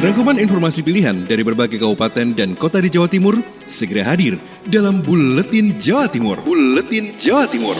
Rangkuman informasi pilihan dari berbagai kabupaten dan kota di Jawa Timur segera hadir dalam Buletin Jawa Timur. Buletin Jawa Timur.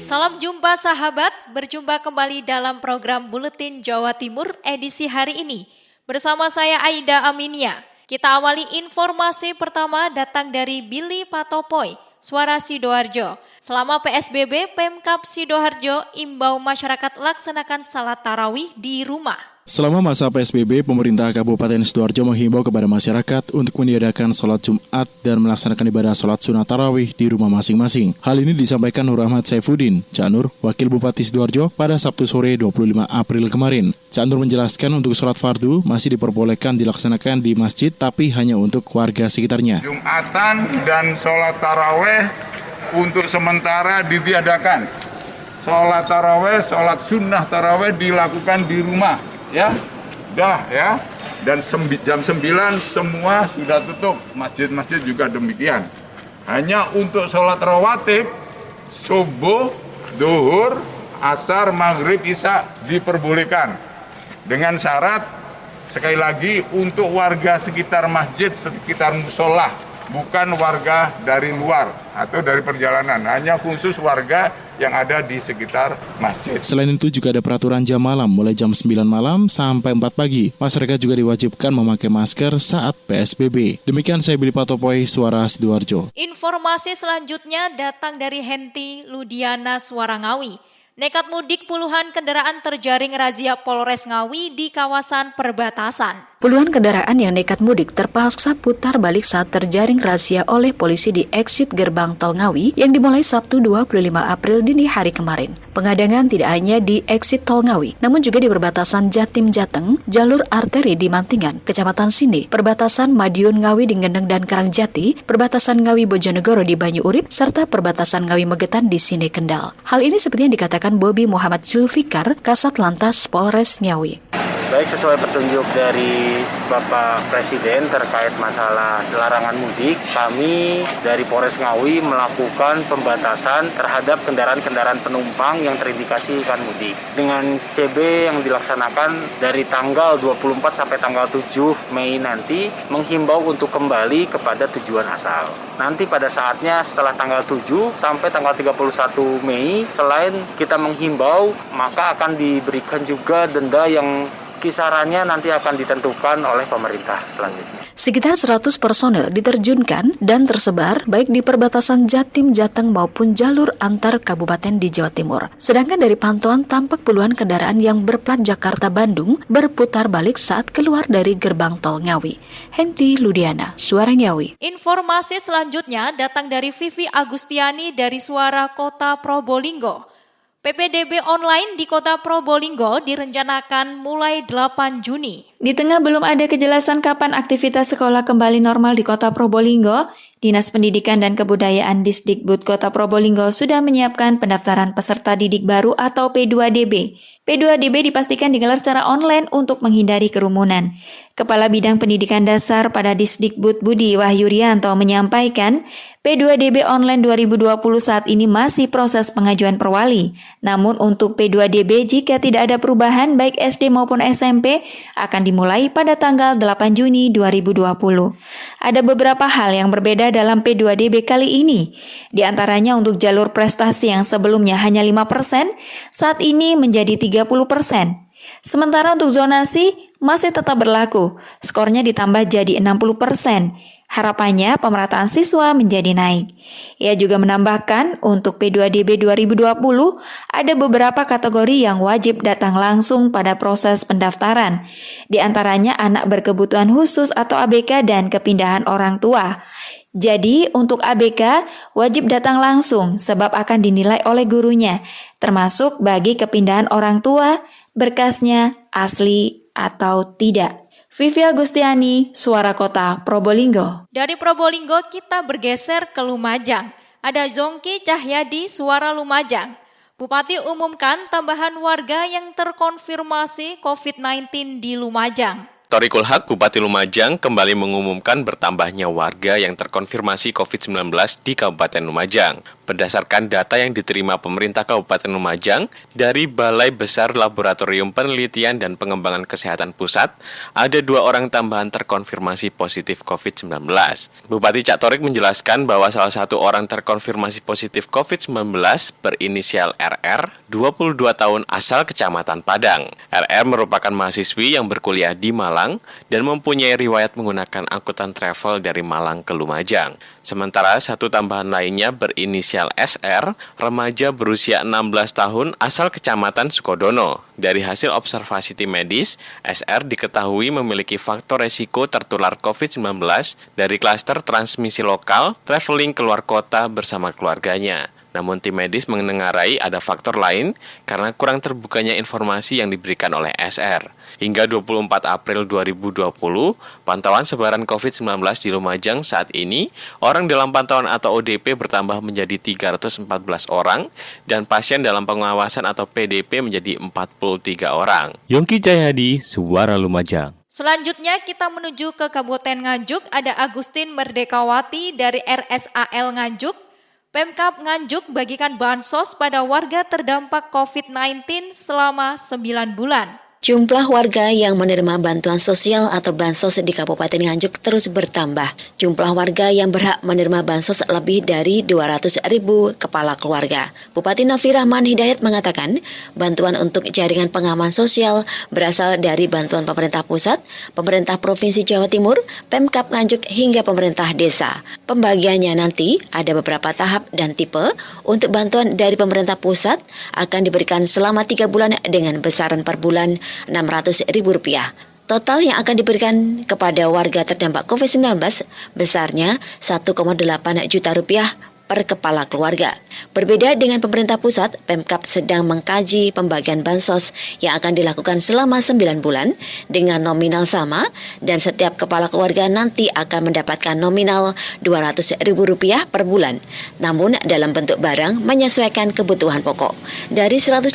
Salam jumpa sahabat, berjumpa kembali dalam program Buletin Jawa Timur edisi hari ini. Bersama saya Aida Aminia. Kita awali informasi pertama datang dari Billy Patopoy, Suara Sidoarjo. Selama PSBB, Pemkab Sidoarjo imbau masyarakat laksanakan salat tarawih di rumah. Selama masa PSBB, pemerintah Kabupaten Sidoarjo menghimbau kepada masyarakat untuk meniadakan sholat Jumat dan melaksanakan ibadah sholat sunat tarawih di rumah masing-masing. Hal ini disampaikan Nur Ahmad Saifuddin, Cak Nur, Wakil Bupati Sidoarjo pada Sabtu sore 25 April kemarin. Cak Nur menjelaskan untuk sholat fardu masih diperbolehkan dilaksanakan di masjid tapi hanya untuk warga sekitarnya. Jumatan dan sholat tarawih untuk sementara ditiadakan. Sholat tarawih, sholat sunnah tarawih dilakukan di rumah. Ya, dan jam 9 semua sudah tutup, masjid-masjid juga demikian. Hanya untuk sholat rawatib, subuh, duhur, asar, maghrib, isya diperbolehkan. Dengan syarat, sekali lagi untuk warga sekitar masjid, sekitar musola, bukan warga dari luar atau dari perjalanan, hanya khusus warga yang ada di sekitar masjid. Selain itu juga ada peraturan jam malam mulai jam 9 malam sampai 4 pagi. Masyarakat juga diwajibkan memakai masker saat PSBB. Demikian saya Billy Patopoy, Suara Sidoarjo. Informasi selanjutnya datang dari Henti Ludiana Suara Ngawi. Nekat mudik puluhan kendaraan terjaring razia Polres Ngawi di kawasan perbatasan. Puluhan kendaraan yang nekat mudik terpaksa putar balik saat terjaring razia oleh polisi di exit gerbang tol Ngawi yang dimulai Sabtu 25 April dini hari kemarin. Pengadangan tidak hanya di exit tol Ngawi, namun juga di perbatasan Jatim Jateng, jalur arteri di Mantingan, Kecamatan Sinde, perbatasan Madiun Ngawi di Ngendeng dan Karangjati, perbatasan Ngawi Bojonegoro di Banyu Urip, serta perbatasan Ngawi Megetan di Sinde Kendal. Hal ini seperti yang dikatakan Bobi Muhammad Zulfikar, Kasat Lantas Polres Ngawi. Baik, sesuai petunjuk dari Bapak Presiden terkait masalah larangan mudik, kami dari Polres Ngawi melakukan pembatasan terhadap kendaraan-kendaraan penumpang yang terindikasi akan mudik. Dengan CB yang dilaksanakan dari tanggal 24 sampai tanggal 7 Mei nanti, menghimbau untuk kembali kepada tujuan asal. Nanti pada saatnya setelah tanggal 7 sampai tanggal 31 Mei, selain kita menghimbau, maka akan diberikan juga denda yang kisarannya nanti akan ditentukan oleh pemerintah selanjutnya. Sekitar 100 personel diterjunkan dan tersebar baik di perbatasan Jatim Jateng maupun jalur antar kabupaten di Jawa Timur. Sedangkan dari pantauan tampak puluhan kendaraan yang berplat Jakarta-Bandung berputar balik saat keluar dari gerbang tol Ngawi. Henti Ludiana, Suara Ngawi. Informasi selanjutnya datang dari Vivi Agustiani dari Suara Kota Probolinggo. PPDB online di Kota Probolinggo direncanakan mulai 8 Juni. Di tengah belum ada kejelasan kapan aktivitas sekolah kembali normal di Kota Probolinggo, Dinas Pendidikan dan Kebudayaan Disdikbud Kota Probolinggo sudah menyiapkan pendaftaran peserta didik baru atau P2DB. P2DB dipastikan digelar secara online untuk menghindari kerumunan. Kepala Bidang Pendidikan Dasar pada Disdikbud Budi Wahyurianto menyampaikan, P2DB online 2020 saat ini masih proses pengajuan perwali. Namun untuk P2DB jika tidak ada perubahan baik SD maupun SMP akan dimulai pada tanggal 8 Juni 2020. Ada beberapa hal yang berbeda dalam P2DB kali ini. Di antaranya untuk jalur prestasi yang sebelumnya hanya 5%, saat ini menjadi 30%. Sementara untuk zonasi masih tetap berlaku, skornya ditambah jadi 60%. Harapannya pemerataan siswa menjadi naik. Ia juga menambahkan untuk P2DB 2020 ada beberapa kategori yang wajib datang langsung pada proses pendaftaran. Di antaranya anak berkebutuhan khusus atau ABK dan kepindahan orang tua. Jadi untuk ABK wajib datang langsung sebab akan dinilai oleh gurunya, termasuk bagi kepindahan orang tua, berkasnya asli atau tidak. Vivi Agustiani, Suara Kota Probolinggo. Dari Probolinggo kita bergeser ke Lumajang. Ada Zongki Cahyadi, Suara Lumajang. Bupati umumkan tambahan warga yang terkonfirmasi COVID-19 di Lumajang. Thoriqul Haq, Bupati Lumajang, kembali mengumumkan bertambahnya warga yang terkonfirmasi COVID-19 di Kabupaten Lumajang. Berdasarkan data yang diterima pemerintah Kabupaten Lumajang dari Balai Besar Laboratorium Penelitian dan Pengembangan Kesehatan Pusat, ada 2 orang tambahan terkonfirmasi positif COVID-19. Bupati Cak Thorik menjelaskan bahwa salah satu orang terkonfirmasi positif COVID-19 berinisial RR, 22 tahun asal Kecamatan Padang. RR merupakan mahasiswi yang berkuliah di Malang dan mempunyai riwayat menggunakan angkutan travel dari Malang ke Lumajang. Sementara satu tambahan lainnya berinisial SR, remaja berusia 16 tahun asal Kecamatan Sukodono. Dari hasil observasi tim medis, SR diketahui memiliki faktor resiko tertular COVID-19 dari klaster transmisi lokal, traveling keluar kota bersama keluarganya. Namun tim medis mengengarai ada faktor lain karena kurang terbukanya informasi yang diberikan oleh SR. Hingga 24 April 2020, pantauan sebaran COVID-19 di Lumajang saat ini, orang dalam pantauan atau ODP bertambah menjadi 314 orang dan pasien dalam pengawasan atau PDP menjadi 43 orang. Yongki Cahyadi, Suara Lumajang. Selanjutnya kita menuju ke Kabupaten Nganjuk, ada Agustin Merdekawati dari RSAL Nganjuk. Pemkab Nganjuk bagikan bansos pada warga terdampak COVID-19 selama 9 bulan. Jumlah warga yang menerima bantuan sosial atau bansos di Kabupaten Nganjuk terus bertambah. Jumlah warga yang berhak menerima bansos lebih dari 200.000 kepala keluarga. Bupati Nafi Rahman Hidayat mengatakan, bantuan untuk jaringan pengaman sosial berasal dari bantuan pemerintah pusat, pemerintah Provinsi Jawa Timur, Pemkab Nganjuk hingga pemerintah desa. Pembagiannya nanti ada beberapa tahap dan tipe. Untuk bantuan dari pemerintah pusat akan diberikan selama 3 bulan dengan besaran per bulan Rp600.000. Total yang akan diberikan kepada warga terdampak COVID-19 besarnya Rp1,8 juta per kepala keluarga. Berbeda dengan pemerintah pusat, Pemkab sedang mengkaji pembagian bansos yang akan dilakukan selama 9 bulan dengan nominal sama dan setiap kepala keluarga nanti akan mendapatkan nominal Rp200.000 per bulan. Namun dalam bentuk barang menyesuaikan kebutuhan pokok. Dari 105,3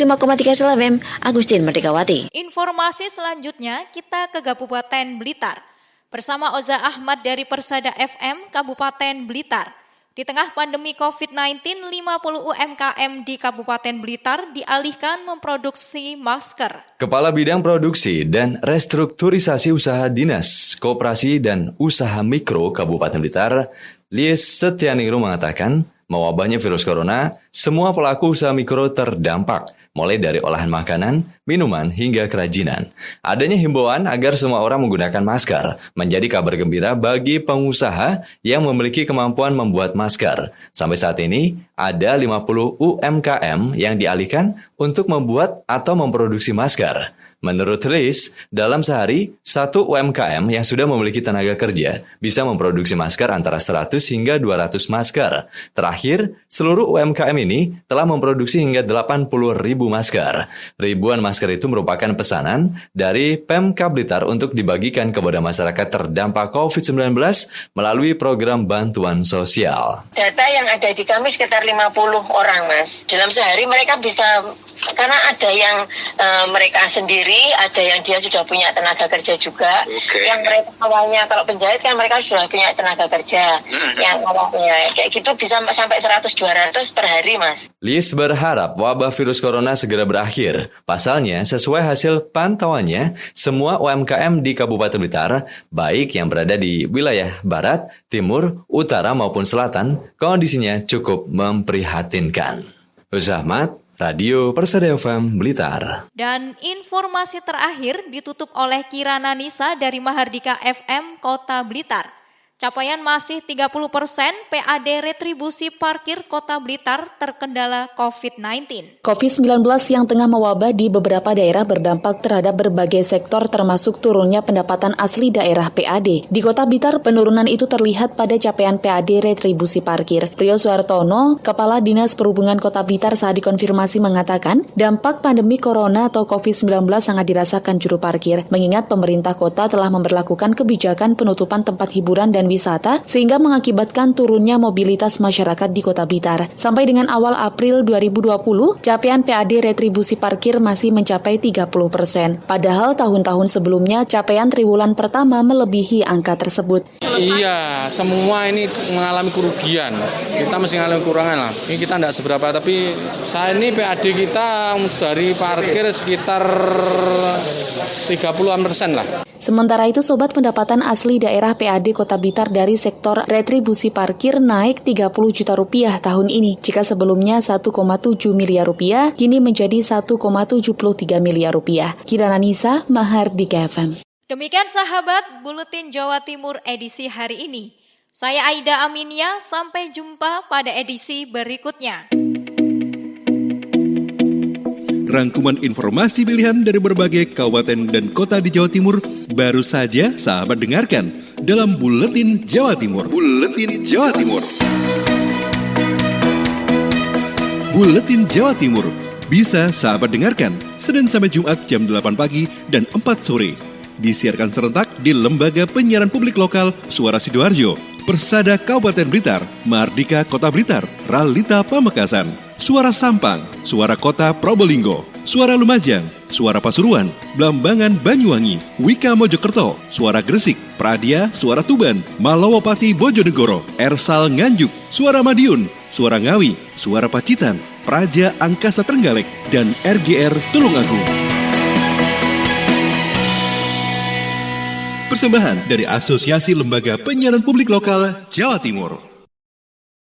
FM, Agustin Merdekawati. Informasi selanjutnya kita ke Kabupaten Blitar. Bersama Oza Ahmad dari Persada FM Kabupaten Blitar. Di tengah pandemi COVID-19, 50 UMKM di Kabupaten Blitar dialihkan memproduksi masker. Kepala Bidang Produksi dan Restrukturisasi Usaha Dinas, Koperasi dan Usaha Mikro Kabupaten Blitar, Lies Setianingrum mengatakan, mewabahnya virus corona, semua pelaku usaha mikro terdampak, mulai dari olahan makanan, minuman, hingga kerajinan. Adanya himbauan agar semua orang menggunakan masker, menjadi kabar gembira bagi pengusaha yang memiliki kemampuan membuat masker. Sampai saat ini, ada 50 UMKM yang dialihkan untuk membuat atau memproduksi masker. Menurut Lis, dalam sehari, 1 UMKM yang sudah memiliki tenaga kerja bisa memproduksi masker antara 100 hingga 200 masker. Terakhir, seluruh UMKM ini telah memproduksi hingga 80.000 masker. Ribuan masker itu merupakan pesanan dari Pemkab Blitar untuk dibagikan kepada masyarakat terdampak COVID-19 melalui program bantuan sosial. Data yang ada di kami sekitar 50 orang, Mas. Dalam sehari mereka bisa, karena ada yang mereka sendiri, ada yang dia sudah punya tenaga kerja juga. Yang mereka awalnya, kalau penjahit kan mereka sudah punya tenaga kerja. Yang awalnya kayak gitu bisa sampai 100-200 per hari, Mas. Lis berharap wabah virus corona segera berakhir. Pasalnya, sesuai hasil pantauannya, semua UMKM di Kabupaten Blitar, baik yang berada di wilayah barat, timur, utara maupun selatan, kondisinya cukup memprihatinkan. Ahmad, Radio Persada FM Blitar. Dan informasi terakhir ditutup oleh Kirana Nisa dari Mahardika FM Kota Blitar. Capaian masih 30% PAD retribusi parkir Kota Blitar terkendala COVID-19. COVID-19 yang tengah mewabah di beberapa daerah berdampak terhadap berbagai sektor termasuk turunnya pendapatan asli daerah PAD. Di Kota Blitar, penurunan itu terlihat pada capaian PAD retribusi parkir. Prio Suartono, Kepala Dinas Perhubungan Kota Blitar saat dikonfirmasi mengatakan, dampak pandemi corona atau COVID-19 sangat dirasakan juru parkir, mengingat pemerintah kota telah memberlakukan kebijakan penutupan tempat hiburan dan wisata sehingga mengakibatkan turunnya mobilitas masyarakat di Kota Blitar. Sampai dengan awal April 2020, capaian PAD retribusi parkir masih mencapai 30%. Padahal tahun-tahun sebelumnya capaian triwulan pertama melebihi angka tersebut. Iya, semua ini mengalami kerugian. Kita masih mengalami kekurangan lah. Ini kita tidak seberapa, tapi saat ini PAD kita dari parkir sekitar 30% lah. Sementara itu, Sobat, pendapatan asli daerah PAD Kota Blitar dari sektor retribusi parkir naik 30 juta rupiah tahun ini. Jika sebelumnya 1,7 miliar rupiah, kini menjadi 1,73 miliar rupiah. Kirana Nisa, Mahardika FM. Demikian sahabat, Buletin Jawa Timur edisi hari ini. Saya Aida Aminia, sampai jumpa pada edisi berikutnya. Rangkuman informasi pilihan dari berbagai kabupaten dan kota di Jawa Timur baru saja sahabat dengarkan dalam Buletin Jawa Timur. Buletin Jawa Timur. Buletin Jawa Timur bisa sahabat dengarkan Senin sampai Jumat jam 8 pagi dan 4 sore. Disiarkan serentak di Lembaga Penyiaran Publik Lokal Suara Sidoarjo, Persada Kabupaten Blitar, Mahardika Kota Blitar, Ralita Pamekasan, Suara Sampang, Suara Kota Probolinggo, Suara Lumajang, Suara Pasuruan, Blambangan Banyuwangi, Wika Mojokerto, Suara Gresik, Pradia, Suara Tuban, Malawapati Bojonegoro, Ersal Nganjuk, Suara Madiun, Suara Ngawi, Suara Pacitan, Praja Angkasa Trenggalek, dan RGR Tulungagung. Persembahan dari Asosiasi Lembaga Penyiaran Publik Lokal Jawa Timur.